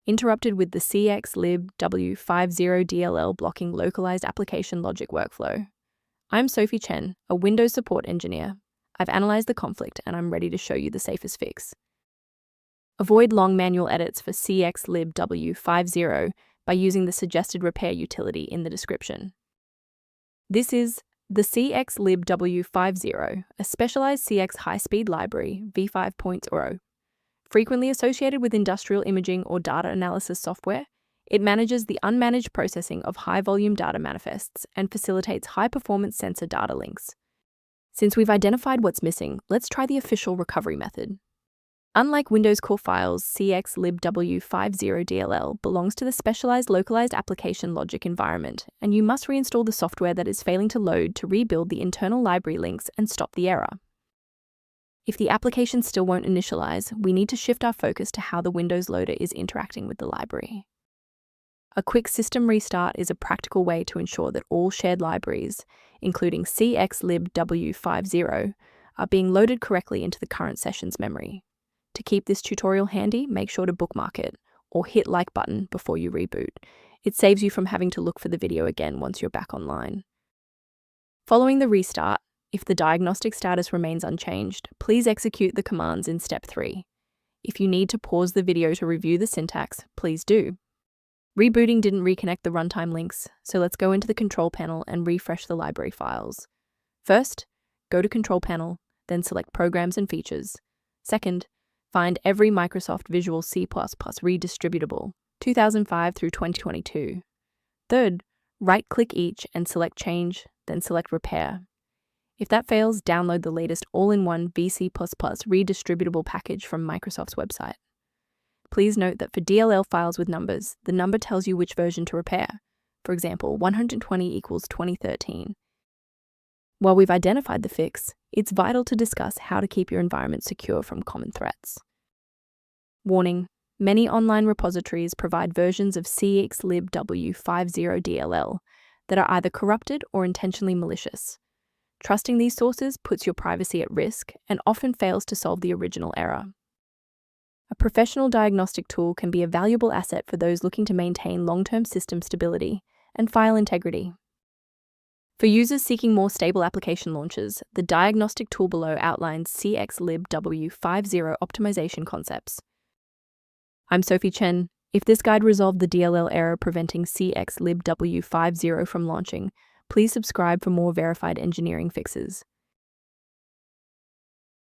interrupted with the cxlibw-5-0.dll blocking localized application logic workflow. I'm Sophie Chen, a Windows support engineer. I've analyzed the conflict and I'm ready to show you the safest fix. Avoid long manual edits for cxlibw-5-0 by using the suggested repair utility in the description. This is the cxlibw-5-0, a specialized CX high-speed library v5.0. Frequently associated with industrial imaging or data analysis software, it manages the unmanaged processing of high-volume data manifests and facilitates high-performance sensor data links. Since we've identified what's missing, let's try the official recovery method. Unlike Windows core files, cxlibw-5-0.dll belongs to the specialized localized application logic environment, and you must reinstall the software that is failing to load to rebuild the internal library links and stop the error. If the application still won't initialize, we need to shift our focus to how the Windows loader is interacting with the library. A quick system restart is a practical way to ensure that all shared libraries, including cxlibw-5-0, are being loaded correctly into the current session's memory. To keep this tutorial handy, make sure to bookmark it or hit like button before you reboot. It saves you from having to look for the video again once you're back online. Following the restart, if the diagnostic status remains unchanged, please execute the commands in step 3. If you need to pause the video to review the syntax, please do. Rebooting didn't reconnect the runtime links, so let's go into the control panel and refresh the library files. First, go to Control Panel, then select Programs and Features. Second, find every Microsoft Visual C++ redistributable, 2005 through 2022. Third, right-click each and select Change, then select Repair. If that fails, download the latest all-in-one VC++ redistributable package from Microsoft's website. Please note that for DLL files with numbers, the number tells you which version to repair. For example, 120 equals 2013. While we've identified the fix, it's vital to discuss how to keep your environment secure from common threats. Warning: many online repositories provide versions of cxlibw-5-0.dll that are either corrupted or intentionally malicious. Trusting these sources puts your privacy at risk and often fails to solve the original error. A professional diagnostic tool can be a valuable asset for those looking to maintain long-term system stability and file integrity. For users seeking more stable application launches, the diagnostic tool below outlines cxlibw-5-0 optimization concepts. I'm Sophie Chen. If this guide resolved the DLL error preventing cxlibw-5-0 from launching, please subscribe for more verified engineering fixes.